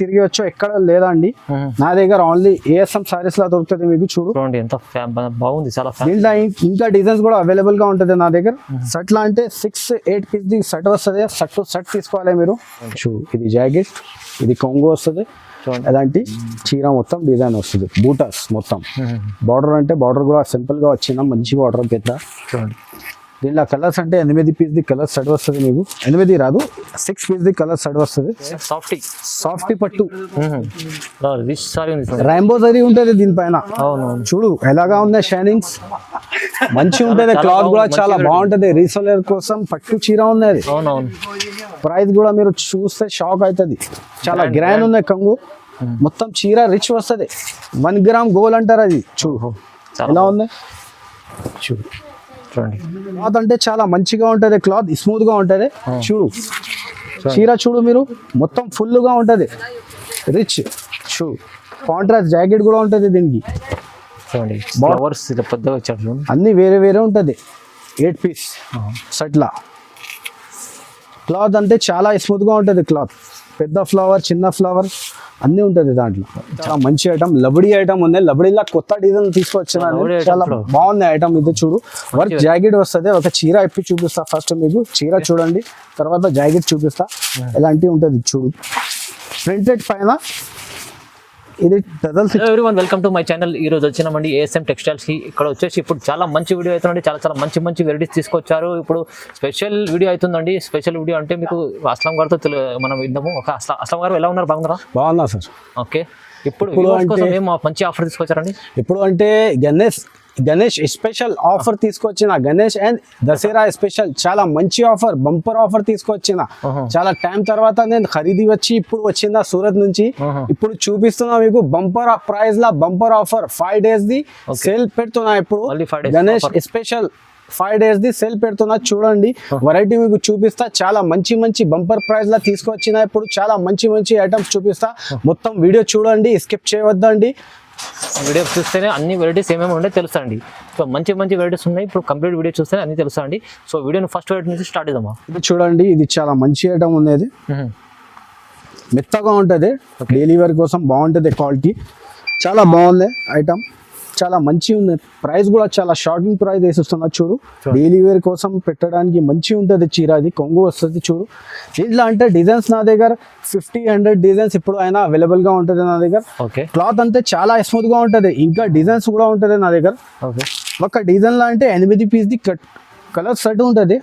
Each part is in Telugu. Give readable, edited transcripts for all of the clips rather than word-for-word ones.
తిరిగి వచ్చో ఎక్కడ లేదా అండి. నా దగ్గర ఓన్లీ ఏఎస్ఎం సారీస్ లా దొరుకుతుంది మీకు. చూడండి ఎంత బాగుంది, చాలా దీంట్లో ఇంకా డిజైన్స్ కూడా అవైలబుల్ గా ఉంటుంది నా దగ్గర. షర్ట్ లా అంటే 6-8 పీస్ ది షర్ట్ వస్తుంది. షర్ట్ తీసుకోవాలి మీరు. ఇది జాకెట్, ఇది కొంగు వస్తుంది, అలాంటి చీర మొత్తం డిజైన్ వస్తుంది. బూటాస్ మొత్తం బార్డర్ అంటే బార్డర్ కూడా సింపుల్ గా వచ్చిన మంచి బార్డర్ పెద్ద. దీనిలో కలర్స్ అంటే 8 పీస్ ది కలర్ షర్ట్ వస్తుంది మీకు. 8 రాదు, 6 పీస్ ది కలర్ షర్ట్ వస్తుంది. సాఫ్టీ పట్టు రైంబో జరీ ఉంటుంది దీనిపైన. చూడు ఎలాగా ఉన్నాయి షైనింగ్స్, మంచి ఉంటది. క్లాత్ కూడా చాలా బాగుంటది. రీసెలర్ కోసం పట్టు చీర ఉన్నది. ప్రైస్ కూడా మీరు చూస్తే షాక్ అవుతుంది. చాలా గ్రాండ్ ఉన్నాయి కంగు. మొత్తం చీర రిచ్ వస్తుంది. 1 గ్రామ్ గోల్ అంటారు అది. చూడు ఎలా ఉంది. చూడు క్లాత్ అంటే చాలా మంచిగా ఉంటది. క్లాత్ స్మూత్ గా ఉంటది. చూడు చీర చూడు మీరు, మొత్తం ఫుల్ గా ఉంటది, రిచ్. చూడు కాంట్రాస్ట్ జాకెట్ కూడా ఉంటది దీనికి. అన్ని వేరే వేరే ఉంటది. 8 పీస్ షర్ట్లా. క్లాత్ అంటే చాలా స్మూత్ గా ఉంటది. క్లాత్ పెద్ద ఫ్లవర్, చిన్న ఫ్లవర్ అన్ని ఉంటది దాంట్లో. చాలా మంచి ఐటమ్. లబడీ ఐటమ్ ఉంది. లబడీలా కొత్త డిజైన్ తీసుకొచ్చిన చాలా బాగుంది ఐటమ్. ఇది చూడు వర్క్ జాకెట్ వస్తుంది. ఒక చీర ఇప్పి చూపిస్తా. ఫస్ట్ మీకు చీర చూడండి, తర్వాత జాకెట్ చూపిస్తా. ఎలాంటివి ఉంటుంది చూడు. ప్రింటెడ్ పైన ఇది everyone, welcome to my channel. ఈ రోజు వచ్చినామండి ఏఎస్ఎం టెక్స్టైల్స్ కి. ఇక్కడ వచ్చేసి ఇప్పుడు చాలా మంచి వీడియో అవుతుందండి. చాలా మంచి వెరైటీస్ తీసుకొచ్చారు. ఇప్పుడు స్పెషల్ వీడియో అవుతుందండి. స్పెషల్ వీడియో అంటే మీకు అస్లాం గారితో మనం విందాము. ఒక అస్లాం గారు ఎలా ఉన్నారు? బాగున్నా సార్. ఓకే, ఇప్పుడు మంచి ఆఫర్ తీసుకొచ్చారండి. ఇప్పుడు అంటే గణేష్ స్పెషల్ ఆఫర్ తీసుకొచ్చిన. గణేష్ అండ్ దసరా స్పెషల్ చాలా మంచి ఆఫర్, బంపర్ ఆఫర్ తీసుకొచ్చిన. చాలా టైం తర్వాత నేను ఖరీది వచ్చి ఇప్పుడు వచ్చిందా సూరత్ నుంచి. ఇప్పుడు చూపిస్తున్నా మీకు bumper price law bumper offer. 5 days the sale పెడుతున్నా ఇప్పుడు. Ganesh special 5 days the sale పెడుతున్నా. చూడండి వెరైటీ మీకు చూపిస్తా. చాలా మంచి బంపర్ ప్రైస్ లా తీసుకొచ్చిన. ఇప్పుడు చాలా మంచి ఐటమ్స్ చూపిస్తా. మొత్తం వీడియో చూడండి, స్కిప్ చేయవద్దండి. వీడియో చూస్తేనే అన్ని వెరైటీస్ ఏమేమి ఉండే తెలుసండి. సో మంచి వెరైటీస్ ఉన్నాయి. ఇప్పుడు కంప్లీట్ వీడియో చూస్తేనే అన్ని తెలుసండి. సో వీడియోని ఫస్ట్ వెరైటీ నుంచి స్టార్ట్ చేద్దామా. ఇది చూడండి, ఇది చాలా మంచి ఐటమ్ ఉంది. మెత్తగా ఉంటుంది, డైలీ వేర్ కోసం బాగుంటుంది. క్వాలిటీ చాలా బాగుంది ఐటమ్. చాలా మంచి ఉంది. ప్రైస్ కూడా చాలా షార్టింగ్ ప్రైస్ వేసిస్తున్నా. చూడు డైలీ వేర్ కోసం పెట్టడానికి మంచి ఉంటుంది చీర. అది కొంగు వస్తుంది. చూడు దీంట్లో అంటే డిజైన్స్ నా దగ్గర 50-100 డిజైన్స్ ఇప్పుడు అయినా అవైలబుల్ గా ఉంటుంది నా దగ్గర. క్లాత్ అంటే చాలా స్మూత్ గా ఉంటుంది. ఇంకా డిజైన్స్ కూడా ఉంటుంది నా దగ్గర. ఒక డిజైన్ లా అంటే 8 పీస్ ది కలర్ షర్ట్ ఉంటుంది.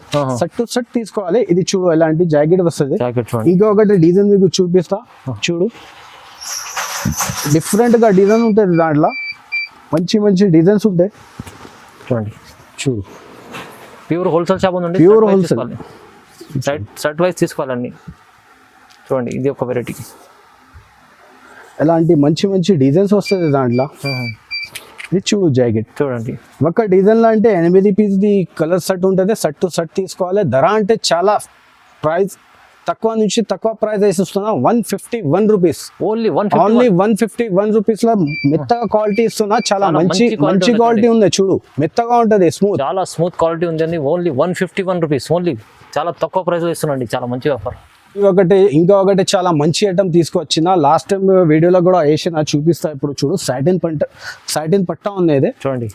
షర్ట్ తీసుకోవాలి. ఇది చూడు ఎలాంటి జాకెట్ వస్తుంది. ఇంకొకటి డిజైన్ మీకు చూపిస్తా. చూడు డిఫరెంట్ గా డిజైన్ ఉంటుంది. దాంట్లో మంచి డిజైన్స్ ఉంటాయి. చూడండి చూడు ప్యూర్ హోల్సేల్ షాప్ ఉంది. ప్యూర్ హోల్సేల్ షర్ట్ వైజ్ తీసుకోవాలండి. చూడండి ఇది ఒక వెరైటీ. ఎలాంటి మంచి డిజైన్స్ వస్తుంది దాంట్లో. ఇది చూడు జాకెట్ చూడండి. ఒక డిజైన్ లో అంటే 8 పీస్ ది కలర్ షర్ట్ ఉంటుంది. షర్ట్ తీసుకోవాలి. ధర అంటే చాలా ప్రైస్ తక్కువ నుంచి తక్కువ ప్రైస్ వేసిస్తున్నా. 151 రూపీస్. ఓన్లీ 151 రూపీస్ లో మెత్తగా క్వాలిటీ ఇస్తున్నా. చాలా మంచి క్వాలిటీ ఉంది. చూడు మెత్తగా ఉంటది, స్మూత్, చాలా స్మూత్ క్వాలిటీ ఉంది. Only 151 rupees. ఓన్లీ చాలా తక్కువ ప్రైస్ ఇస్తున్నాండి. చాలా మంచి ఆఫర్. ఇంకొకటి చాలా మంచి ఐటమ్ తీసుకొచ్చిన. లాస్ట్ టైం వీడియోలో కూడా వేసిన, చూపిస్తా. ఇప్పుడు చూడు సాటిన్ పట్టా ఉంది. చూడండి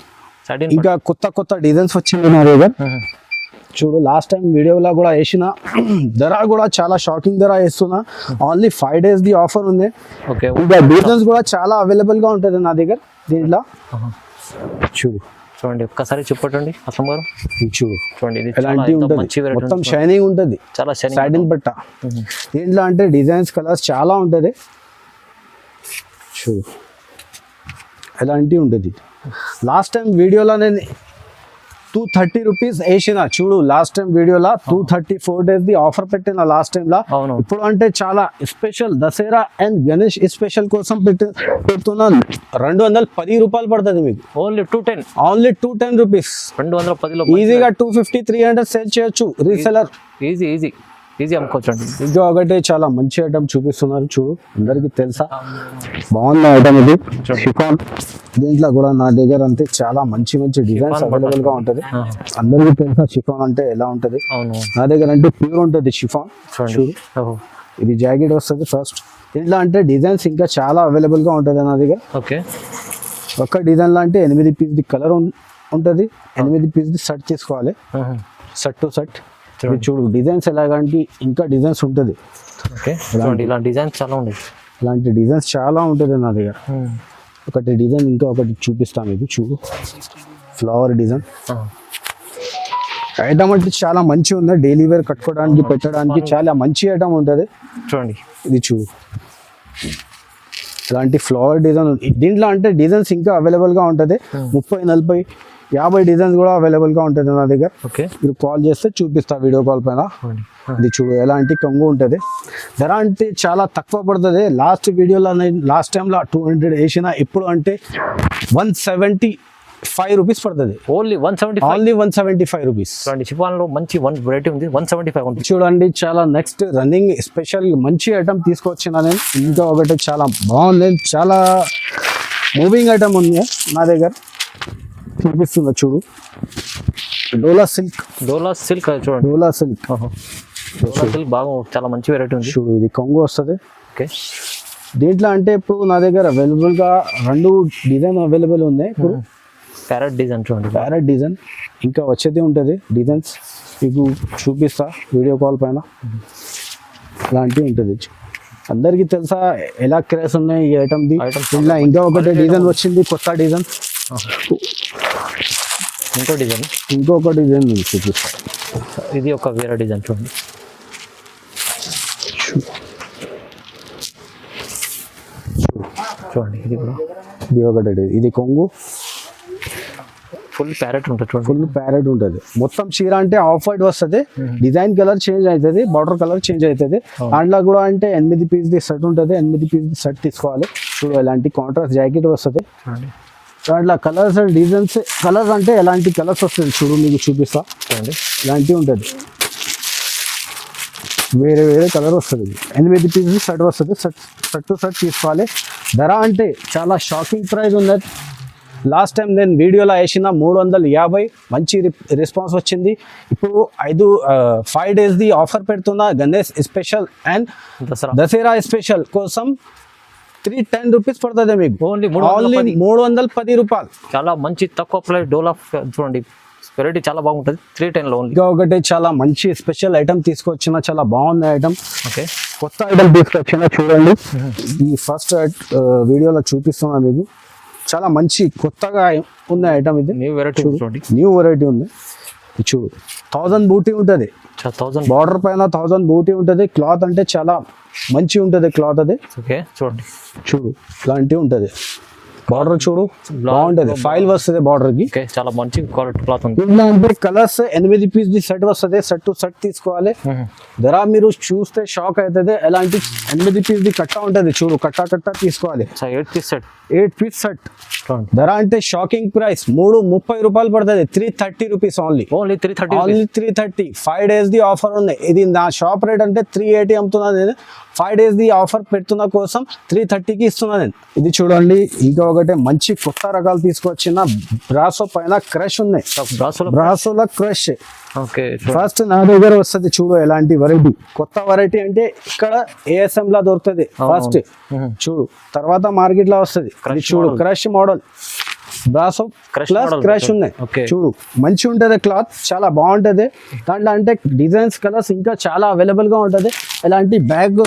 ఇంకా కొత్త డిజైన్స్ వచ్చింది నా దగ్గర. చూడు లాస్ట్ టైం వీడియోలో కూడా వేసిన. ధర కూడా చాలా షాకింగ్ ధర వేస్తున్నా. ఓన్లీ 5 days ది ఆఫర్ ఉంది. ఇంకా డిజైన్స్ కూడా చాలా అవైలబుల్ గా ఉంటుంది నా దగ్గర. దీంట్లో చూడండి ఒక్కసారి చూపండి అసలు గారు. చూడండి ఎలాంటి ఉంటుంది, మొత్తం షైనింగ్ ఉంటుంది. చాలా సాటిన్ పట్ట. దీంట్లో అంటే డిజైన్స్ కలర్స్ చాలా ఉంటుంది. చూడు ఎలాంటి ఉంటుంది. లాస్ట్ టైం వీడియోలో నేను 230 రూపీస్ వేసిన. చూడు లాస్ట్ టైం వీడియోలో 234 days ది ఆఫర్ పెట్టిన లాస్ట్ టైం లా. ఇప్పుడు అంటే చాలా special Dasara and Ganesh special కోసం పెడుతున్నాను. 210 రూపాయలు పడుతుంది మీకు. Only 210 rupees. 210 ఈజీగా 250-300 సేల్ చేయొచ్చు. రీసెలర్ ఈజీ అమ్ముకోవచ్చండి. ఇంకా ఒకటి చాలా మంచి ఐటమ్ చూపిస్తున్నారు. చూడు అందరికి తెలుసా, బాగుంది ఐటమ్ ఇది. షిఫాన్ దీంట్లో కూడా నా దగ్గర అంతే చాలా మంచి డిజైన్స్ అవైలబుల్ గా ఉంటది. అందరికి తెలుసా షిఫాన్ అంటే ఎలా ఉంటది. నా దగ్గర అంటే ప్యూర్ ఉంటది షిఫాన్. చూడు ఇది జాకెట్ వస్తుంది ఫస్ట్. ఇట్లా అంటే డిజైన్స్ ఇంకా చాలా అవైలబుల్గా ఉంటుంది నా దగ్గర. ఓకే, ఒక్క డిజైన్లో అంటే 8 పీస్ది కలర్ ఉంటుంది, 8 పీస్ది షర్ట్ తీసుకోవాలి, షర్ట్ టు షర్ట్. చూడు డిజైన్స్ ఎలాగంటే ఇంకా డిజైన్స్ ఉంటుంది. ఓకే, చూడండి ఇలా డిజైన్స్ చాలా ఉన్నాయి. ఇలాంటి డిజైన్స్ చాలా ఉంటుంది నా దగ్గర. ఒకటి డిజైన్ ఇంకా ఒకటి చూపిస్తాను మీకు. చూడు ఫ్లవర్ డిజైన్ ఐటమ్ అంటే చాలా మంచిగా ఉంది. డైలీ వేర్ కట్టుకోవడానికి పెట్టడానికి చాలా మంచి ఐటమ్ ఉంటుంది. చూడండి ఇది చూడు ఇలాంటి ఫ్లవర్ డిజైన్. దీంట్లో అంటే డిజైన్స్ ఇంకా అవైలబుల్గా ఉంటుంది. 30, 40, 50 డిజైన్స్ కూడా అవైలబుల్గా ఉంటుంది నా దగ్గర. ఓకే, మీరు కాల్ చేస్తే చూపిస్తా వీడియో కాల్ పైన. ఇది చూడు ఎలాంటి కొంగు ఉంటుంది. ధర అంటే చాలా తక్కువ పడుతుంది. లాస్ట్ వీడియోలో లాస్ట్ టైంలో 200 వేసిన, ఇప్పుడు అంటే 175 రూపీస్ పడుతుంది. ఓన్లీ 175. Only 175 rupees. చూడండి షిఫాన్లో మంచి వెరైటీ ఉంది, 175 ఉంటుంది. చూడండి చాలా నెక్స్ట్ రన్నింగ్ స్పెషల్ మంచి ఐటమ్ తీసుకొచ్చిన నేను. ఇంకా ఒకటి చాలా బాగుంది, చాలా మూవింగ్ ఐటమ్ ఉంది నా దగ్గర. చూపిస్తుందా చూడు, డోలా సిల్క్. డోలా సిల్క్ చూడండి, డోలా సిల్క్. డోలా సిల్క్ బాగా చాలా మంచి వెరైటీ ఉంది. చూడు ఇది కొంగు వస్తుంది. ఓకే, దీంట్లో అంటే ఇప్పుడు నా దగ్గర అవైలబుల్గా 2 డిజైన్ అవైలబుల్ ఉన్నాయి. ఇప్పుడు ప్యారెట్ డిజైన్ చూడండి, ప్యారెట్ డిజైన్ ఇంకా వచ్చేది ఉంటుంది. డిజైన్స్ మీకు చూపిస్తా వీడియో కాల్ పైన. ఇలాంటివి ఉంటుంది. అందరికీ తెలుసా ఎలా క్రేజ్ ఉన్నాయి ఈ ఐటమ్ది. ఇలా ఇంకా ఒకటి డిజైన్ వచ్చింది, కొత్త డిజైన్. ఇంకొక డిజైన్ చూపిస్తా. ఇది ఒక వేరే డిజైన్ చూడండి. చూడండి ఇది కూడా, ఇది ఒకటి. ఇది కొంగు ఫుల్ ప్యారెట్ ఉంటుంది చూడండి. ఫుల్ ప్యారెట్ ఉంటుంది. మొత్తం చీర అంటే ఆఫ్ వైట్ వస్తుంది. డిజైన్ కలర్ చేంజ్ అవుతుంది, బార్డర్ కలర్ చేంజ్ అవుతుంది. దాంట్లో కూడా అంటే 8 పీస్ది షర్ట్ ఉంటుంది. 8 పీస్ది షర్ట్ తీసుకోవాలి. చూడు ఎలాంటి కాంట్రాస్ట్ జాకెట్ వస్తుంది. దాంట్లో కలర్స్ అండ్ డిజైన్స్, కలర్స్ అంటే ఎలాంటి కలర్స్ వస్తుంది చూడు, మీకు చూపిస్తా. చూడండి ఇలాంటివి ఉంటుంది, వేరే వేరే కలర్ వస్తుంది. 8 పీస్ది షర్ట్ వస్తుంది. షర్ట్ టు షర్ట్ తీసుకోవాలి. ధర అంటే చాలా షాకింగ్ ప్రైస్ ఉంది. లాస్ట్ టైం నేను వీడియోలో వేసిన 350, మంచి రెస్పాన్స్ వచ్చింది. ఇప్పుడు 5 డేస్ది ఆఫర్ పెడుతున్నా Ganesh special and Dasara special కోసం 310 రూపీస్ పడుతుంది మీకు. ఓన్లీ 310 రూపాయలు. చాలా మంచి తక్కువ ప్రైస్. డోలా చూడండి వెరైటీ చాలా బాగుంటుంది. 310లో ఓన్లీ. ఇంకా ఒకటి చాలా మంచి స్పెషల్ ఐటమ్ తీసుకొచ్చిన, చాలా బాగుంది ఐటమ్. ఓకే, కొత్త ఐటమ్ తీసుకొచ్చిన చూడండి. ఈ ఫస్ట్ వీడియోలో చూపిస్తున్నా మీకు. చాలా మంచి కొత్తగా ఉన్న ఐటమ్ ఇది. న్యూ వెరైటీ చూడండి, న్యూ వెరైటీ ఉంది. చూడు 1000 బూటీ ఉంటుంది. 1000 బార్డర్ పైన 1000 బూటీ ఉంటుంది. క్లాత్ అంటే చాలా మంచి ఉంటుంది క్లాత్ అది. ఓకే, చూడండి చూడు ఇలాంటివి ఉంటుంది. బార్డర్ చూడు బాగుంటుంది. ఫైల్ వస్తుంది బార్డర్ కి. చాలా మంచి క్వాలిటీ క్లాత్ ఉంది. ఇట్లా అంటే కలర్స్ 8 పీస్ది షర్ట్ వస్తుంది. షర్ట్ టు షర్ట్ తీసుకోవాలి. ధర మీరు చూస్తే షాక్ అవుతుంది. ఎలాంటి 8 పీస్ది కట్ట ఉంటుంది. చూడు కట్ట తీసుకోవాలి. 8 పీస్ సెట్. 8 piece shirt. ధర అంటే షాకింగ్ ప్రైస్. 330 రూపాయలు పడుతుంది. 330 రూపీస్ ఓన్లీ. ఓన్లీ 330. ఓన్లీ 330. 5 డేస్ది ఆఫర్ ఉంది. ఇది నా షాప్ రేట్ అంటే 380 అమ్ముతున్నా నేను. 5 డేస్ది ఆఫర్ పెడుతున్న కోసం 330కి ఇస్తున్నా నేను. ఇది చూడండి ఇంకా ఒకటి మంచి కొత్త రకాలు తీసుకొచ్చిన బ్రాసో పైన క్రష్ ఉన్నాయి. బ్రాసోలో క్రష్. ఓకే, ఫస్ట్ నా దగ్గర వస్తుంది. చూడు ఎలాంటి వెరైటీ, కొత్త వెరైటీ అంటే ఇక్కడ ASM లా దొరుకుతుంది ఫస్ట్. చూడు తర్వాత మార్కెట్ లో వస్తుంది. చూడు క్రష్ మోడల్ బ్రాసో క్రష్ ఉన్నాయి. చూడు మంచి ఉంటుంది క్లాత్, చాలా బాగుంటుంది. దాంట్లో అంటే డిజైన్స్ కలర్స్ ఇంకా చాలా అవైలబుల్ గా ఉంటుంది. ఎలాంటి బ్యాగ్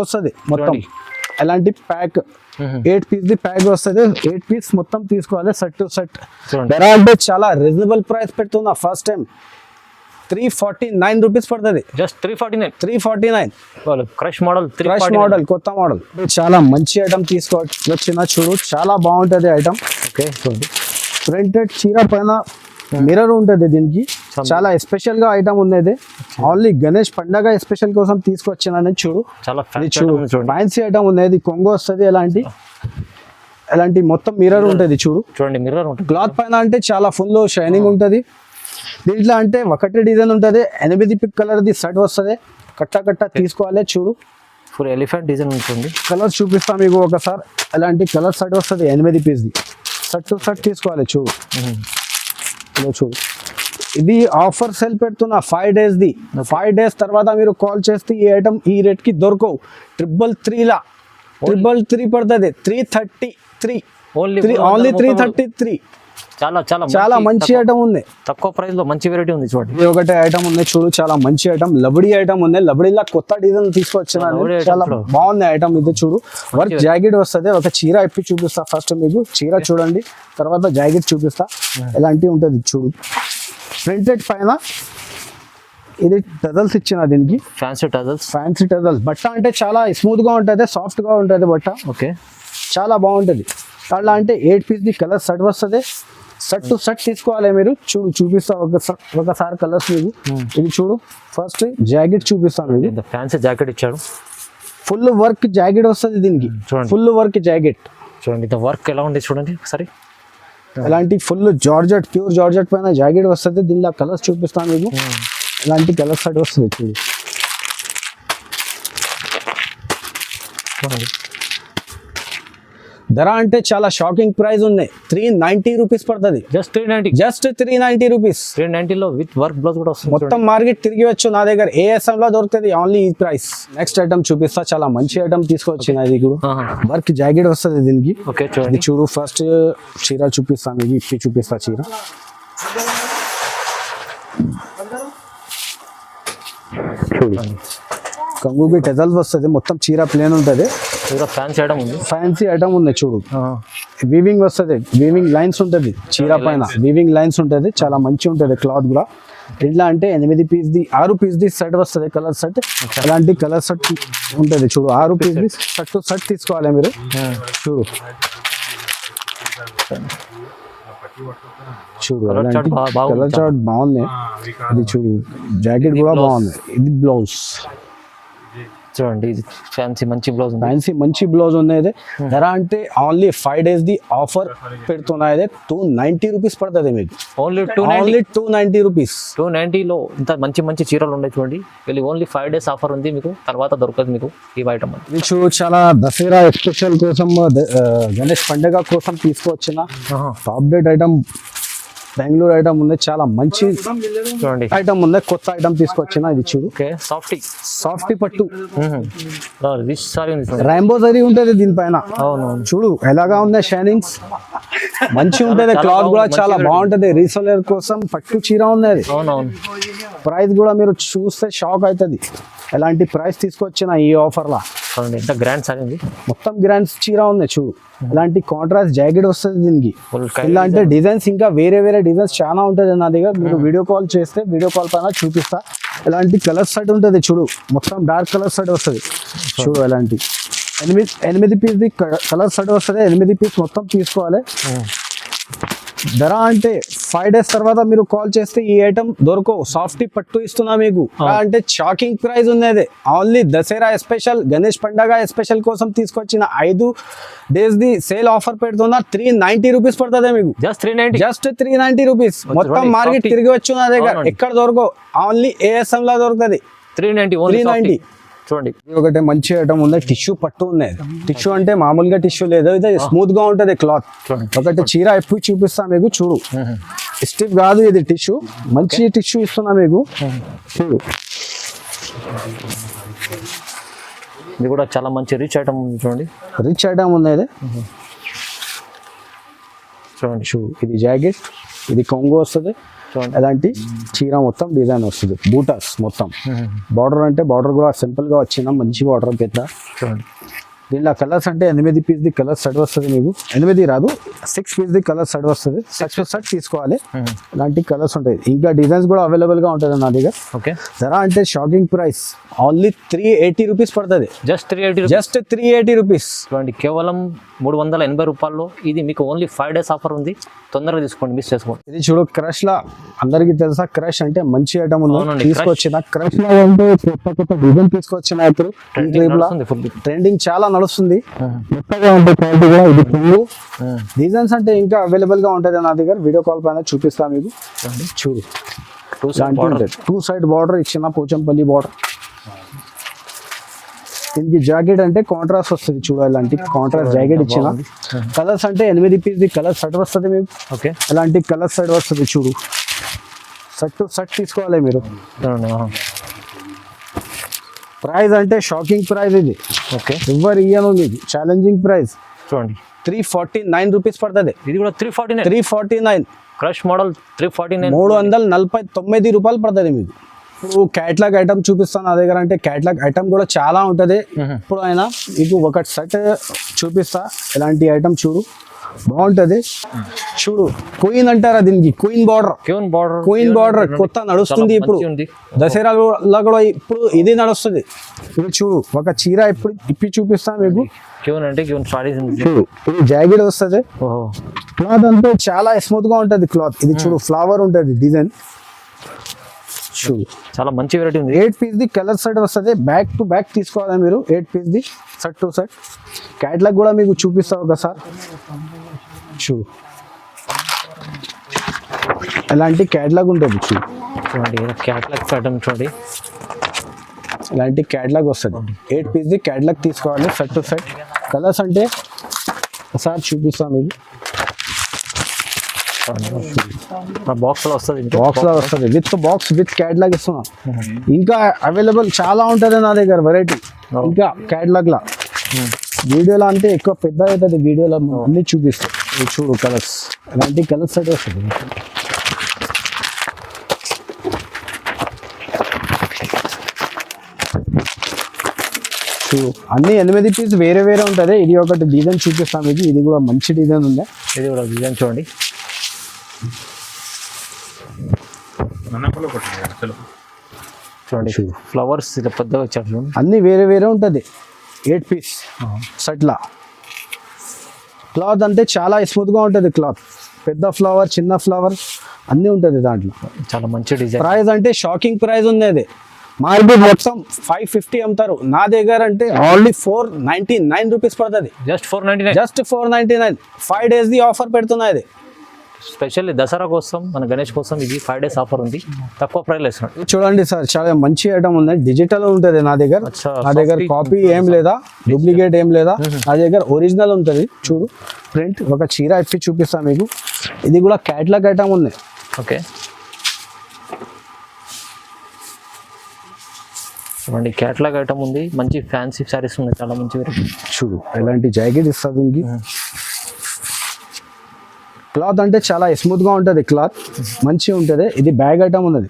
వస్తుంది మొత్తం. ఎలాంటి ప్యాక్ 8 పీస్ది ప్యాక్ వస్తుంది. 8 పీస్ మొత్తం తీసుకోవాలి. Shirt to shirt. ధర అంటే చాలా రీజనబుల్ ప్రైస్ పెడుతున్నా. ఫస్ట్ టైం 349 రూపీస్ పడుతుంది. Just 349. Crush model, crush model, కొత్త మోడల్. చాలా మంచి ఐటమ్ తీసుకొచ్చిన. చూడు చాలా బాగుంటుంది ఐటమ్. ఓకే, చూడండి ప్రింటెడ్ చీర పైన మిర్రర్ ఉంటుంది. దీనికి చాలా స్పెషల్ గా ఐటమ్ ఉన్నది. ఓన్లీ గణేష్ పండగ స్పెషల్ కోసం తీసుకొచ్చిన. చూడు చాలా చూడు ఫ్యాన్సీ ఐటమ్ ఉన్నది. కొంగు వస్తుంది. ఎలాంటి మొత్తం మిర్రర్ ఉంటుంది. చూడండి మిర్రర్ ఉంటుంది. క్లాత్ పైన అంటే చాలా ఫుల్ షైనింగ్ ఉంటుంది. దీంట్లో అంటే ఒకటి డిజైన్ ఉంటుంది. 8 పిక్ కలర్ది షర్ట్ వస్తుంది. కట్ట తీసుకోవాలి. చూడు ఫుల్ ఎలిఫెంట్ డిజైన్ ఉంటుంది. కలర్స్ చూపిస్తాం మీకు ఒకసారి. ఎలాంటి కలర్ షర్ట్ వస్తుంది. 8 పీస్ది షర్ట్ టు షర్ట్ తీసుకోవాలి. చూడు ఇలా చూడు ఇది ఆఫర్ సేల్ పెడుతున్నా 5 days ది. 5 days తర్వాత మీరు కాల్ చేస్తే ఈ ఐటమ్ ఈ రేట్ కి దొరకవు. 333 లా 333 పడుతుంది. 333 ఓన్లీ 333. చాలా చాలా చాలా మంచి ఐటమ్ ఉంది. తక్కువ ప్రైస్ లో మంచి వెరైటీ ఉంది చూడండి. ఇది ఒకటే ఐటమ్ ఉంది చూడు, చాలా మంచి ఐటమ్. లబడి ఐటమ్ ఉంది. లబడిలా కొత్త డిజైన్ తీసుకొచ్చిన చాలా బాగుంది ఐటమ్. ఇది చూడు, వర్క్ జాకెట్ వస్తుంది. ఒక చీర ఇప్పి చూపిస్తా. ఫస్ట్ మీకు చీర చూడండి, తర్వాత జాకెట్ చూపిస్తా. ఎలాంటివి ఉంటుంది చూడు. ప్రింటెడ్ పైన ఇది టజల్స్ ఇచ్చిన దీనికి. ఫ్యాన్సీ టజల్స్ బట్ట అంటే చాలా స్మూత్ గా ఉంటుంది, సాఫ్ట్ గా ఉంటుంది బట్ట. ఓకే, చాలా బాగుంటుంది. అట్లా అంటే 8 piece ది కలర్ సెట్ వస్తుంది. సెట్ టు సెట్ తీసుకోవాలి మీరు. చూడు చూపిస్తా ఒకసారి కలర్స్ మీకు. ఇది చూడు, ఫస్ట్ జాకెట్ చూపిస్తాను మీకు. ఫ్యాన్సీ జాకెట్ ఇచ్చాడు. ఫుల్ వర్క్ జాకెట్ వస్తుంది దీనికి. ఫుల్ వర్క్ జాకెట్ చూడండి. వర్క్ ఎలా ఉంది చూడండి ఒకసారి. ఇలాంటి ఫుల్ జార్జెట్, ప్యూర్ జార్జెట్ పైన జాకెట్ వస్తుంది. దీనిలో కలర్స్ చూపిస్తాను మీకు. ఇలాంటి కలర్ సెట్ వస్తుంది చూడు. ధర అంటే చాలా షాకింగ్ ప్రైస్ ఉన్నాయి. 390 రూపీస్ పడుతుంది. Just 390 rupees. 390 లో విత్ వర్క్ బ్లౌజ్ కూడా వస్తుంది. మొత్తం మార్కెట్ తిరిగి వచ్చు, నా దగ్గర ASM లో దొరుకుతుంది ఓన్లీ ఈ ప్రైస్. నెక్స్ట్ ఐటమ్ చూపిస్తా, చాలా మంచి ఐటమ్ తీసుకొచ్చిన. ఇది కూడా వర్క్ జాకెట్ వస్తుంది దీనికి. ఓకే, ఇది చూడు. ఫస్ట్ చీర చూపిస్తా మీకు, ఇప్పి చూపిస్తా చీర. చూడు, కంగుకి టెజల్స్ వస్తుంది. మొత్తం చీర ప్లేన్ ఉంటుంది. ఫ్యాన్సీ ఐటమ్ ఉంది చూడు. వీవింగ్ వస్తుంది, వీవింగ్ లైన్స్ ఉంటుంది చీర పైన. వీవింగ్ లైన్స్ ఉంటుంది, చాలా మంచి ఉంటుంది క్లాత్ కూడా. ఎట్లా అంటే 8 piece the 6 piece the set వస్తుంది, కలర్ సెట్. అలాంటి కలర్ సెట్ ఉంటుంది చూడు. 6 piece the set to set తీసుకోవాలి మీరు. చూడు చూడు, కలర్ చార్ట్ బాగుంది. ఇది చూడు, జాకెట్ కూడా బాగుంది. ఇది బ్లౌజ్ చూడండి. ఇది ఫ్యాన్సీ మంచి బ్లౌజ్ ఉంది. ధర అంటే ఓన్లీ 5 days ది ఆఫర్ పెడుతున్నాయి. 290 రూపీస్ పడుతుంది మీకు. Only 290 rupees. 290 లో ఇంత మంచి చీరలు ఉన్నాయి చూడండి. వీళ్ళు ఓన్లీ 5 days ఆఫర్ ఉంది మీకు, తర్వాత దొరకదు మీకు ఈ ఐటమ్. ఇది చూడు, చాలా దసరా స్పెషల్ కోసం, గణేష్ పండుగ కోసం తీసుకొచ్చిన top date item. Bengaluru item ఉంది, చాలా మంచి చూడండి ఐటమ్ ఉంది. కొత్త ఐటమ్ తీసుకొచ్చిన. ఇది చూడు, సాఫ్టీ పట్టు రైంబో జరీ ఉంటుంది దీనిపైన. చూడు ఎలాగా ఉంది షైనింగ్స్. మంచి ఉంటుంది. క్లాత్ కూడా చాలా బాగుంటది. రీసెలర్ కోసం పట్టు చీర ఉంది. ప్రైస్ కూడా మీరు చూస్తే షాక్ అవుతుంది. ఎలాంటి ప్రైస్ తీసుకొచ్చిన ఈ ఆఫర్ లా. మొత్తం గ్రాండ్స్ చీర ఉంది చూడు. ఇలాంటి కాంట్రాస్ట్ జాకెట్ వస్తుంది దీనికి. ఇలాంటి డిజైన్స్ ఇంకా వేరే డిజైన్స్ చాలా ఉంటుంది నా దగ్గర. మీరు వీడియో కాల్ చేస్తే వీడియో కాల్ పైన చూపిస్తా. ఇలాంటి కలర్ సెట్ ఉంటుంది చూడు. మొత్తం డార్క్ కలర్ సెట్ వస్తుంది చూడు. ఇలాంటి 8 piece ది కలర్ సెట్ వస్తుంది. 8 piece మొత్తం తీసుకోవాలి. ధర అంటే 5 days తర్వాత మీరు కాల్ చేస్తే ఈ ఐటమ్ దొరకవు. సాఫ్టీ పట్టు ఇస్తున్నా మీకు. అంటే షాకింగ్ ప్రైస్ ఉన్నది. ఓన్లీ దసరా స్పెషల్, గణేష్ పండగ స్పెషల్ కోసం తీసుకొచ్చిన 5 days ది సేల్ ఆఫర్ పెడుతున్నా. 390 రూపీస్ పడుతుంది మీకు. Just 390 rupees. మొత్తం మార్కెట్ తిరిగి వచ్చు నా దగ్గర. ఎక్కడ దొరకవు, ఓన్లీ ASM లో దొరుకుతుంది. 390. చూడండి, ఒకటి మంచి ఐటమ్ ఉంది. టిష్యూ పట్టు ఉన్నది. టిష్యూ అంటే మామూలుగా టిష్యూ లేదు, ఇది స్మూత్ గా ఉంటది క్లాత్. ఒకటి చీర ఎప్పుడు చూపిస్తా మీకు. చూడు, స్టిఫ్ కాదు ఇది టిష్యూ. మంచి టిష్యూ ఇస్తున్నా మీకు. చూడు, ఇది కూడా చాలా మంచి రిచ్ ఐటమ్ చూడండి. రిచ్ ఐటమ్ ఉన్నది చూడండి. చూడు, ఇది జాకెట్, ఇది కొంగు వస్తుంది. అలాంటి చీర మొత్తం డిజైన్ వస్తుంది. బూటాస్ మొత్తం. బార్డర్ అంటే బార్డర్ కూడా సింపుల్ గా వచ్చిన మంచి బార్డర్ పెద్ద. దీనిలో కలర్స్ అంటే 8 piece ది కలర్ సెట్ వస్తుంది మీకు. 8 రాదు, 6 piece ది కలర్ సెట్ వస్తుంది. సెట్ తీసుకోవాలి. ఇలాంటి కలర్స్ ఉంటాయి. ఇంకా డిజైన్స్ కూడా అవైలబుల్ గా ఉంటుంది నా దగ్గర. ధర అంటే షాకింగ్ ప్రైస్. ఓన్లీ 380 రూపీస్ పడుతుంది. Just 380 rupees. కేవలం 380 రూపాయల్లో ఇది మీకు ఓన్లీ 5 days ఆఫర్ ఉంది. తొందరగా తీసుకోండి, మిస్ చేసుకోండి. ఇది చూడు, క్రష్ లా అందరికి తెలుసా. క్రష్ అంటే మంచి ఐటమ్ ఉంది. తీసుకొచ్చిన క్రష్ లా అంటే కొత్త డిజైన్ తీసుకొచ్చిన. ఇప్పుడు ట్రెండింగ్ చాలా నడుస్తుంది. డిజైన్స్ అంటే ఇంకా అవైలబుల్ గా ఉంటుంది నా దగ్గర. వీడియో కాల్ పైన చూపిస్తా మీకు. చూడు, 2 side బార్డర్ ఇచ్చిన, పోచంపల్లి బార్డర్. దీనికి జాకెట్ అంటే కాంట్రాస్ట్ వస్తుంది చూడు. ఇలాంటి కాంట్రాస్ట్ జాకెట్ ఇచ్చిన. కలర్స్ అంటే 8 piece ది కలర్ సెట్ వస్తుంది మీకు. ఇలాంటి కలర్ సెట్ వస్తుంది చూడు. సెట్ టు సెట్ తీసుకోవాలి మీరు. చూడండి. ప్రైస్ అంటే షాకింగ్ ప్రైస్ ఇది, ఓకే. ఎవరు ఇయ్యను మీకు, ఛాలెంజింగ్ ప్రైస్. చూడండి 349 రూపీస్ పడుతుంది. ఇది కూడా 349. 349 క్రష్ మోడల్ 349. 349 రూపాయలు పడుతుంది మీకు. ఇప్పుడు క్యాట్లాగ్ ఐటమ్ చూపిస్తాను నా దగ్గర, అంటే క్యాట్లాగ్ ఐటమ్ కూడా చాలా ఉంటుంది. ఇప్పుడు అయినా మీకు ఒక సెట్ చూపిస్తా, ఎలాంటి ఐటమ్ చూడు, బాగుంటది. చూడు క్వీన్ అంటారా దీనికి, క్వీన్ బార్డర్. క్వీన్ బార్డర్ కొత్త నడుస్తుంది ఇప్పుడు, దసరాలో కూడా ఇప్పుడు ఇది నడుస్తుంది. ఇప్పుడు చూడు ఒక చీర ఇప్పుడు ఇప్పి చూపిస్తా మీకు. చూడు ఇది జాకెట్ వస్తుంది. క్లాత్ అంతా చాలా స్మూత్ గా ఉంటది క్లాత్. ఇది చూడు ఫ్లవర్ ఉంటది డిజైన్. చూడు చాలా మంచి వెరైటీ ఉంది. 8 పీస్ ది కలర్ సెట్ వస్తుంది, బ్యాక్ టు బ్యాక్ తీసుకోవాలి మీరు. 8 పీస్ ది సెట్ టు సెట్. క్యాట్లాగ్ కూడా మీకు చూపిస్తా ఒకసారి. చూడు ఎలాంటి క్యాట్లాగ్ ఉంటుంది చూడండి. క్యాట్లాగ్ ఐటమ్ చూడండి, ఇలాంటి క్యాట్లాగ్ వస్తుంది. 8 పీస్ ది క్యాట్లాగ్ తీసుకోవాలి సెట్ టు సెట్. కలర్స్ అంటే ఒకసారి చూపిస్తాం మీకు. బాక్స్ లో వస్తుంది, బాక్స్ లో వస్తుంది, విత్ బాక్స్ విత్ క్యాట్లాగ్ ఇస్తున్నాం. ఇంకా అవైలబుల్ చాలా ఉంటుంది నా దగ్గర వెరైటీ. ఇంకా క్యాట్లాగ్ లా వీడియోలో అంటే ఎక్కువ పెద్ద అవుతుంది, వీడియోలో అన్ని చూపిస్తాం. చూడు కలర్స్, ఇలాంటి కలర్స్ అయితే వస్తుంది. చూడు అన్ని 8 పీస్ వేరే వేరే ఉంటుంది. ఇది ఒకటి డిజైన్ చూపిస్తాం మీకు, ఇది కూడా మంచి డిజైన్ ఉంది. ఇది కూడా డిజైన్ చూడండి. చూడండి ఫ్లవర్స్ ఇలా పెద్దగా వచ్చాడు చూడండి. అన్ని వేరే వేరే ఉంటుంది. 8 పీస్ సెట్లా. క్లాత్ అంటే చాలా స్మూత్ గా ఉంటుంది క్లాత్. పెద్ద ఫ్లవర్ చిన్న ఫ్లవర్ అన్నీ ఉంటుంది దాంట్లో. చాలా మంచి డిజైన్. ప్రైస్ అంటే షాకింగ్ ప్రైస్ ఉంది. అది మార్కెట్ మొత్తం 550 అమ్ముతారు, నా దగ్గర అంటే ఓన్లీ 499 రూపీస్ పడుతుంది. జస్ట్ 499. జస్ట్ 499. 5 days ది ఆఫర్ పెడుతున్నాయి. ఇది స్పెషల్లీ దసరా కోసం, మన గణేష్ కోసం ఇది 5 days ఆఫర్ ఉంది, తక్కువ ప్రైస్ ఇస్తున్నాడు. చూడండి సార్, చాలా మంచి ఐటమ్ ఉంది. డిజిటల్ ఉంటుంది నా దగ్గర. నా దగ్గర కాపీ ఏం లేదా, డూప్లికేట్ ఏం లేదా, నా దగ్గర ఒరిజినల్ ఉంటుంది. చూడు ప్రింట్. ఒక చీర ఇప్పి చూపిస్తాను మీకు. ఇది కూడా క్యాట్లాగ్ ఐటమ్ ఉంది. ఓకే చూడండి, క్యాట్లాగ్ ఐటమ్ ఉంది. మంచి ఫ్యాన్సీ శారీస్ ఉన్నాయి, చాలా మంచి వెరైటీ. చూడు ఎలాంటి జాకెట్ ఇస్తుంది దీనికి. క్లాత్ అంటే చాలా స్మూత్ గా ఉంటుంది క్లాత్, మంచిగా ఉంటుంది. ఇది బ్యాగ్ ఐటమ్ ఉన్నది.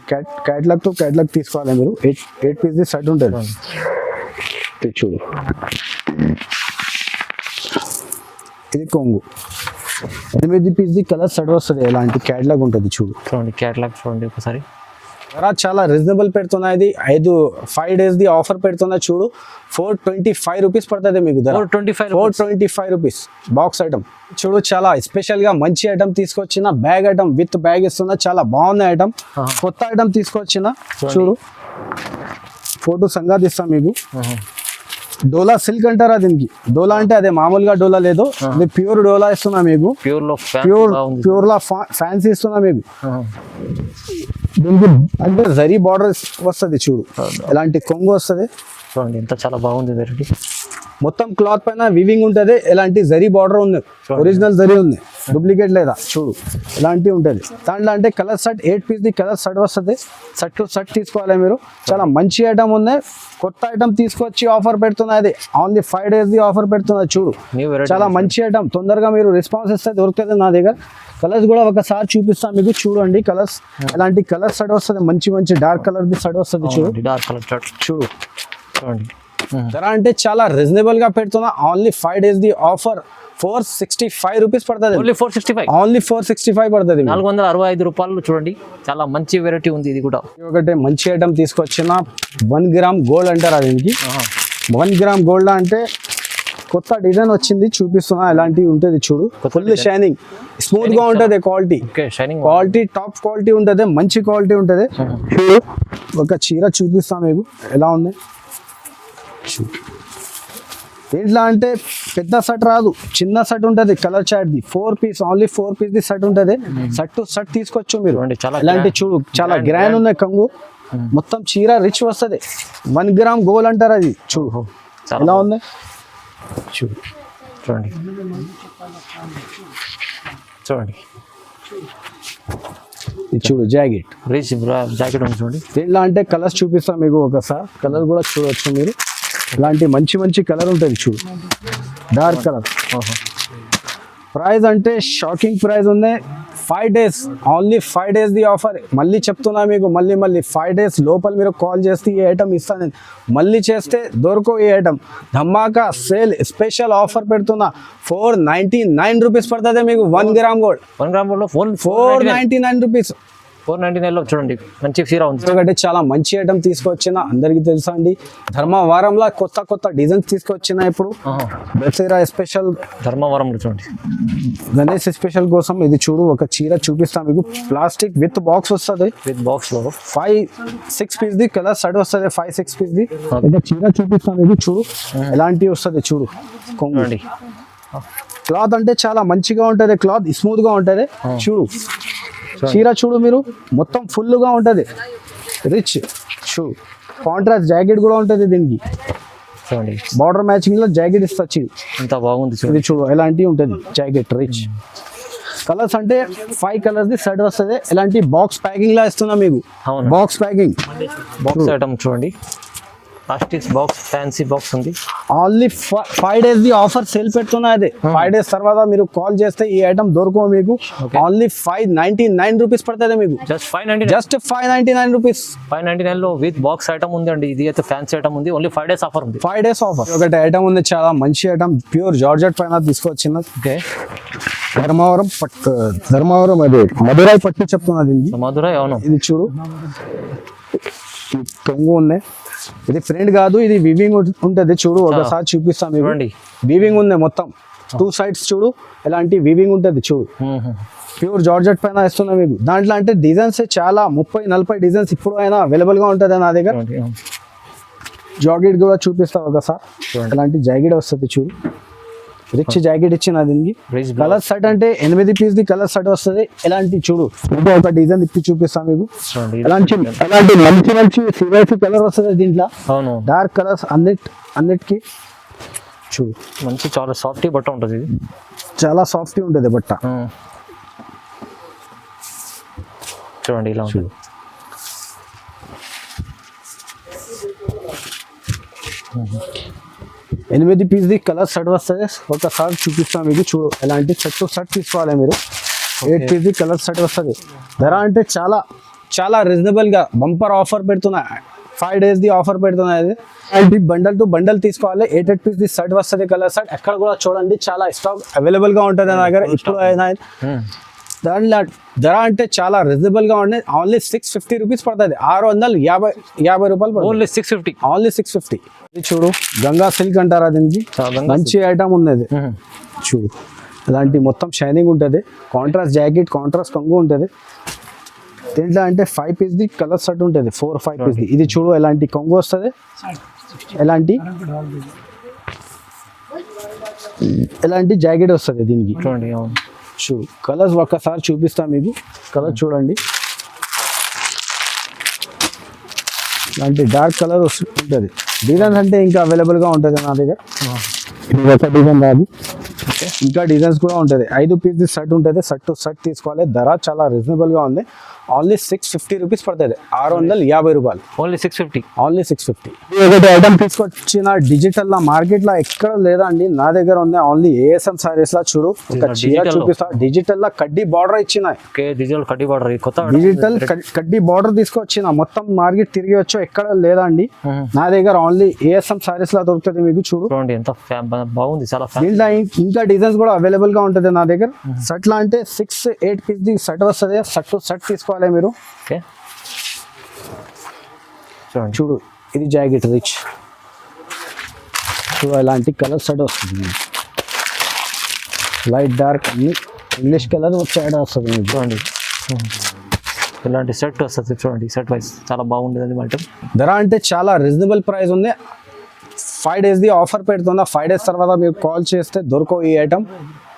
క్యాట్లాగ్ టు క్యాట్లాగ్ తీసుకోవాలి మీరు. 8 పీస్ ది సెట్ ఉంటుంది. చూడు ఇది కొంగు. 8 పీస్ ది కలర్ సెట్ వస్తుంది. ఎలాంటి క్యాట్లాగ్ ఉంటుంది. చూడండి క్యాట్లాగ్ చూడండి ఒకసారి. చాలా రీజనబుల్ పెడుతున్నాయి. ఇది 5 days ది ఆఫర్ పెడుతున్నాయి. చూడు 425 రూపీస్ పడుతుంది మీకు. 425 రూపీస్ బాక్స్ ఐటమ్. చూడు చాలా స్పెషల్ గా మంచి ఐటమ్ తీసుకొచ్చిన. బ్యాగ్ ఐటమ్ విత్ బ్యాగ్ ఇస్తున్నా, చాలా బాగుంది ఐటమ్. కొత్త ఐటమ్ తీసుకొచ్చిన. చూడు ఫోటో సంగతి ఇస్తాం మీకు. డోలా సిల్క్ అంటారా దీనికి. డోలా అంటే అదే మామూలుగా డోలా లేదు, ఇది ప్యూర్ డోలా ఇస్తున్నా మీకు. ప్యూర్ లా ఫ్యాన్సీ ఇస్తున్నా మీకు. దీనికి అంటే జరీ బార్డర్ వస్తుంది. చూడు ఎలాంటి కొంగు వస్తుంది. చూడండి ఎంత చాలా బాగుంది వెరైటీ. మొత్తం క్లాత్ పైన వివింగ్ ఉంటుంది. ఎలాంటి జరీ బార్డర్ ఉంది, ఒరిజినల్ జరీ ఉంది, డూప్లికేట్ లేదా. చూడు ఎలాంటి ఉంటుంది. దాంట్లో అంటే కలర్ సెట్ 8 పీస్ ది కలర్ సెట్ వస్తుంది. సెట్ టు సెట్ తీసుకోవాలి మీరు. చాలా మంచి ఐటమ్ ఉంది. కొత్త ఐటమ్ తీసుకొచ్చి ఆఫర్ పెడుతున్నది. ఓన్లీ 5 days ది ఆఫర్ పెడుతున్నది. చూడు చాలా మంచి ఐటమ్. తొందరగా మీరు రెస్పాన్స్ ఇస్తే దొరుకుతుంది నా దగ్గర. కలర్స్ కూడా ఒకసారి చూపిస్తాను మీకు. చూడండి కలర్స్, ఎలాంటి కలర్ సెట్ వస్తుంది. మంచి మంచి డార్క్ కలర్ ది సెట్ వస్తుంది. చూడు డార్క్ కలర్ షర్ట్. చూడు ధర అంటే చాలా రీజనబుల్ గా పెడుతున్నా. ఓన్లీ 5 days ది ఆఫర్ 465 రూపీస్ పడుతుంది. ఓన్లీ 465. ఓన్లీ 465 పడుతుంది. 465 రూపాయలు. చూడండి చాలా మంచి వెరైటీ ఉంది. ఇది కూడా ఒకటి మంచి ఐటమ్ తీసుకొచ్చిన. 1 గ్రామ్ గోల్డ్ అంటారు దీనికి. 1 గ్రామ్ గోల్డ్ అంటే కొత్త డిజైన్ వచ్చింది, చూపిస్తున్నా. ఎలాంటివి ఉంటుంది. చూడు ఫుల్ షైనింగ్, స్మూత్ గా ఉంటుంది. క్వాలిటీ టాప్ క్వాలిటీ ఉంటుంది, మంచి క్వాలిటీ ఉంటుంది. చూడు ఒక చీర చూపిస్తా మీకు ఎలా ఉంది. దీంట్లో అంటే పెద్ద సెట్ రాదు, చిన్న సెట్ ఉంటుంది. కలర్ చాట్ ది 4 పీస్, ఓన్లీ 4 పీస్ ది సెట్ ఉంటుంది. సెట్ టు సెట్ తీసుకోవచ్చు మీరు. ఇలాంటి చూడు చాలా గ్రాండ్ ఉన్నాయి కంగు. మొత్తం చీర రిచ్ వస్తుంది. 1 గ్రామ్ గోల్డ్ అంటారు అది. చూడు ఎలా ఉంది. చూడండి ఇది చూడు జాకెట్. రిచ్ జాకెట్ ఉంది చూడండి. దీంట్లో అంటే కలర్స్ చూపిస్తాం మీకు ఒకసారి, కలర్ కూడా చూడవచ్చు మీరు. ఇలాంటి మంచి మంచి కలర్ ఉంటుంది చూడు, డార్క్ కలర్. ప్రైస్ అంటే షాకింగ్ ప్రైస్ ఉంది. 5 days, ఓన్లీ 5 days ది ఆఫర్. మళ్ళీ చెప్తున్నా మీకు, మళ్ళీ 5 days లోపల మీరు కాల్ చేస్తే ఈ ఐటమ్ ఇస్తాను. మళ్ళీ చేస్తే దొరకో ఈ ఐటమ్. ధమాకా సేల్ స్పెషల్ ఆఫర్ పెడుతున్నా. 499 రూపీస్ పడుతుంది మీకు 1 gram gold. 1 gram gold 499 rupees. 499లో చూడండి మంచి సీరా ఉంది. ఎందుకంటే చాలా మంచి ఐటమ్ తీసుకొచ్చిన, అందరికి తెలుసా అండి. ధర్మవరంలో కొత్త కొత్త డిజైన్స్ తీసుకొచ్చిన. ఇప్పుడు దసరా స్పెషల్, ధర్మవరంలో చూడండి గణేష్ స్పెషల్ కోసం ఇది చూడు, ఒక చీర చూపిస్తాం మీకు. ప్లాస్టిక్ విత్ బాక్స్ వస్తుంది, విత్ బాక్స్ లో 5-6 పీస్ ది కలర్ సెట్ వస్తుంది. 5-6 పీస్ ది చీర చూపిస్తాం మీకు. చూడు ఎలాంటివి వస్తుంది చూడు. కొంగు క్లాత్ అంటే చాలా మంచిగా ఉంటుంది, క్లాత్ స్మూత్ గా ఉంటుంది. చూడు చీర చూడు మీరు, మొత్తం ఫుల్ గా ఉంటుంది, రిచ్. చూడు కాంట్రాస్ట్ జాకెట్ కూడా ఉంటుంది దీనికి. చూడండి బార్డర్ మ్యాచింగ్ లో జాకెట్ ఇస్తుంది. ఎంత బాగుంది ఇది చూడు ఎలాంటి ఉంటుంది జాకెట్, రిచ్. కలర్స్ అంటే 5 కలర్స్ ది సెట్ వస్తుంది. ఎలాంటి బాక్స్ ప్యాకింగ్ లా ఇస్తున్నా మీకు. బాక్స్ ప్యాకింగ్, బాక్స్ ఐటమ్ చూడండి. ప్లాస్టిక్ బాక్స్, ఫ్యాన్సీ బాక్స్ ఉంది. ఓన్లీ 5 days ది ఆఫర్ సేల్ పెడుతున్నా. అదే 5 days తర్వాత మీరు కాల్ చేస్తే ఈ ఐటమ్ దొరకవు మీకు. ఓన్లీ 599 రూపీస్ పడుతుంది మీకు. జస్ట్ 599. Just 599 rupees. 599 లో విత్ బాక్స్ ఐటమ్ ఉంది అండి. ఇది అయితే ఫ్యాన్సీ ఐటమ్ ఉంది. ఓన్లీ 5 days ఆఫర్ ఉంది. 5 days ఆఫర్. ఒకటి ఐటమ్ ఉంది, చాలా మంచి ఐటమ్, ప్యూర్ జార్జెట్ పైన తీసుకొచ్చిన. ఓకే, ధర్మవరం అదే మధురై పట్టు చెప్తున్నా దీనికి. మధురై, అవును. ఇది చూడు కొంగు ఉంది. ఇది ప్రింట్ కాదు, ఇది వివింగ్ ఉంటుంది. చూడు ఒకసారి చూపిస్తాం మీకు. వివింగ్ ఉంది మొత్తం 2 sides. చూడు ఎలాంటి వివింగ్ ఉంటుంది చూడు. ప్యూర్ జార్జెట్ పైన ఇస్తున్నా మీకు. దాంట్లో అంటే డిజైన్స్ చాలా 30-40 డిజైన్స్ ఇప్పుడు అయినా అవైలబుల్ గా ఉంటుంది నా దగ్గర. జాకెట్ కూడా చూపిస్తా ఒకసారి. ఎలాంటి జాకెట్ వస్తుంది చూడు, రిచ్ జాకెట్ ఇచ్చిన దీనికి. కలర్ సెట్ అంటే 8 పీస్ ది కలర్ సెట్ వస్తుంది. ఎలాంటి చూడు ఇంకా ఒక డిజైన్ ఇప్పి చూపిస్తాం మీకు. ఎలాంటి మంచి మంచి సివైసీ కలర్ వస్తుంది దీంట్లో. అవును, డార్క్ కలర్స్ అన్నిటికి చూడు. మంచి చాలా సాఫ్ట్ బట్ట ఉంటుంది. ఇది చాలా సాఫ్ట్ ఉంటుంది బట్ట. చూడండి ఇలా ఉంటుంది. 8 పీస్ ది కలర్ సెట్ వస్తుంది. ఒకసారి చూపిస్తాం మీకు. చూడు ఎలాంటి సెట్ తీసుకోవాలి మీరు. 8 పీస్ ది కలర్ సెట్ వస్తుంది. ధర అంటే చాలా చాలా రీజనబుల్ గా బంపర్ ఆఫర్ పెడుతున్నా. 5 days ది ఆఫర్ పెడుతున్నా. ఇది బండల్ టు బండల్ తీసుకోవాలి. 8 పీస్ ది సెట్ వస్తుంది, కలర్ సెట్. ఎక్కడ కూడా చూడండి చాలా స్టాక్ అవైలబుల్ గా ఉంటుంది నా దగ్గర ఇప్పుడు అయినా. దాంట్లో ధర అంటే చాలా రీజనబుల్ గా ఉంటుంది. ఓన్లీ 650 రూపీస్ పడుతుంది. 650 రూపాయలు పడుతుంది. ఓన్లీ 650. ఓన్లీ 650. ఇది చూడు గంగా సిల్క్ అంటారా దీనికి. మంచి ఐటమ్ ఉంది. చూడు ఇలాంటి మొత్తం షైనింగ్ ఉంటుంది. కాంట్రాస్ట్ జాకెట్, కాంట్రాస్ట్ కొంగు ఉంటుంది. దీంట్లో అంటే 5 పీస్ ది కలర్ సెట్ ఉంటుంది. 4-5 పీస్ ది. ఇది చూడు ఎలాంటి కొంగు వస్తుంది, ఎలాంటి జాకెట్ వస్తుంది దీనికి. చూడండి చూడు కలర్స్ ఒక్కసారి చూపిస్తా మీకు. కలర్ చూడండి, ఇలాంటి డార్క్ కలర్ ఉంటుంది. డిజైన్స్ అంటే ఇంకా అవైలబుల్ గా ఉంటుంది నా దగ్గర. ఇది ఒక డిజైన్ రాదు, ఇంకా డిజైన్స్ కూడా ఉంటుంది. 5 పీస్ సెట్ ఉంటుంది. సెట్ టు సెట్ తీసుకోవాలి. ధర చాలా రీజనబుల్ గా ఉంది. ఓన్లీ 650 రూపీస్ పడుతుంది. 650 రూపాయలు. ఓన్లీ 650. ఓన్లీ 650. ఒకటి ఐటమ్ తీసుకొచ్చిన డిజిటల్ లా మార్కెట్ లో ఎక్కడ లేదా అండి, నా దగ్గర ఉంది. ఓన్లీ ఏఎస్ఎం సారీస్ లా. చూడు ఒక చీర చూపిస్తా. డిజిటల్ లా కడ్డీ బార్డర్ ఇచ్చిన. డిజిటల్ కడ్డీ బార్డర్, కొత్త డిజిటల్ కడ్డీ బార్డర్ తీసుకొచ్చిన. మొత్తం మార్కెట్ తిరిగి వచ్చో ఎక్కడ లేదా అండి, నా దగ్గర ఓన్లీ ఏఎస్ఎం సారీస్ లా దొరుకుతుంది మీకు. చూడు ఎంత బాగుంది, చాలా దీంట్లో ఇంకా డిజైన్స్ కూడా అవైలబుల్ గా ఉంటుంది నా దగ్గర. సెట్ లా అంటే 6-8 పీస్ ది సెట్ వస్తుంది. సెట్ టు సెట్ తీసుకోవాలి మీరు. చూడు ఇది జాకెట్ రిచ్. చూడు ఇలాంటి కలర్ సెట్ వస్తుంది. లైట్ డార్క్ అన్ని ఇంగ్లీష్ కలర్ వచ్చేట వస్తుంది. చూడండి ఇలాంటి సెట్ వస్తుంది. చూడండి సెట్ వైస్ చాలా బాగుంటుంది ఐటమ్. ధర అంటే చాలా రీజనబుల్ ప్రైస్ ఉంది. 5 days ది ఆఫర్ పెడుతున్నా. 5 days తర్వాత మీరు కాల్ చేస్తే దొరకవు ఈ ఐటమ్.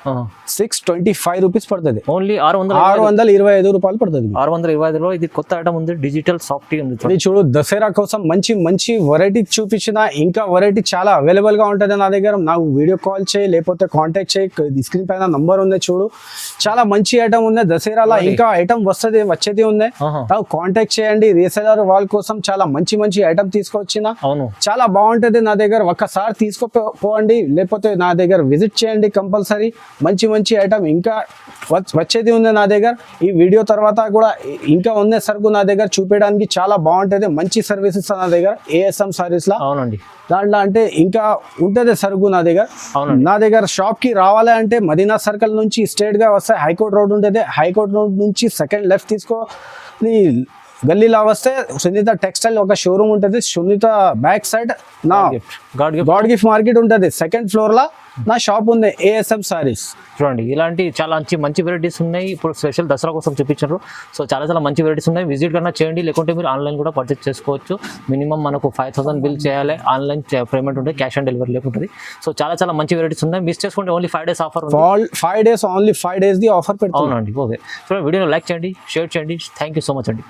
625 రూపీస్ పడుతుంది. ఓన్లీ 625 రూపాయలు పడుతుంది. 625లో ఇది కొత్త ఐటమ్ ఉంది, డిజిటల్ సాఫ్ట్ ఉంది. ఇది చూడు, దసరా కోసం మంచి మంచి వెరైటీ చూపించిన, ఇంకా వెరైటీ చాలా అవైలబుల్ గా ఉంటుంది నా దగ్గర. నాకు వీడియో కాల్ చేయి, లేకపోతే కాంటాక్ట్ చేయి. స్క్రీన్ పైన నంబర్ ఉంది చూడు, చాలా మంచి ఐటమ్ ఉంది. దసరాలో ఇంకా ఐటమ్ వచ్చేది ఉంది. నాకు కాంటాక్ట్ చేయండి. రీసెలర్ వాళ్ళ కోసం చాలా మంచి మంచి ఐటమ్ తీసుకొచ్చిన, చాలా బాగుంటది నా దగ్గర. ఒక్కసారి తీసుకోపోండి, లేకపోతే నా దగ్గర విజిట్ చేయండి కంపల్సరీ. మంచి మంచి ఐటమ్ ఇంకా వచ్చేది ఉంది నా దగ్గర. ఈ వీడియో తర్వాత కూడా ఇంకా ఉంది సరుకు నా దగ్గర చూపించడానికి. చాలా బాగుంటది, మంచి సర్వీసెస్ నా దగ్గర ఏఎస్ఎం సర్వీస్ లా. అవునండి, దాంట్లో అంటే ఇంకా ఉంటది సరుకు నా దగ్గర. నా దగ్గర షాప్ కి రావాలి అంటే మదీనా సర్కిల్ నుంచి స్ట్రేట్ గా వస్తే హైకోర్ట్ రోడ్ ఉంటుంది. హైకోర్ట్ రోడ్ నుంచి సెకండ్ లెఫ్ట్ తీసుకో, గల్లీలో వస్తే సునీత టెక్స్టైల్ ఒక షోరూమ్ ఉంటుంది. సునీత బ్యాక్ సైడ్ నా గాడ్ గిఫ్ట్ మార్కెట్ ఉంటుంది. సెకండ్ ఫ్లోర్ లా నా షాప్ ఉంది, ఏఎస్ఎం సారీస్. చూడండి, ఇలాంటి చాలా మంచి వెరైటీస్ ఉన్నాయి. ఇప్పుడు స్పెషల్ దసరా కోసం చూపించారు. సో చాలా మంచి వెరైటీస్ ఉన్నాయి. విజిట్ కన్నా చేయండి, లేకుంటే మీరు ఆన్లైన్ కూడా పర్చేస్ చేసుకోవచ్చు. మినిమం మనకు 5000 బిల్ చేయాలి. ఆన్లైన్ పేమెంట్ ఉంటుంది, క్యాష్ ఆన్ డెలివరీ లేకుంటుంది. సో చాలా మంచి వెరైటీస్ ఉన్నాయి. మిస్ చేసుకుంటే only 5 days offer. 5 days only 5 days ది ఆఫర్ పెడతాం. అవునండి, ఓకే. సో వీడియోని లైక్ చేయండి, షేర్ చేయండి. థ్యాంక్ యూ సో మచ్ అండి.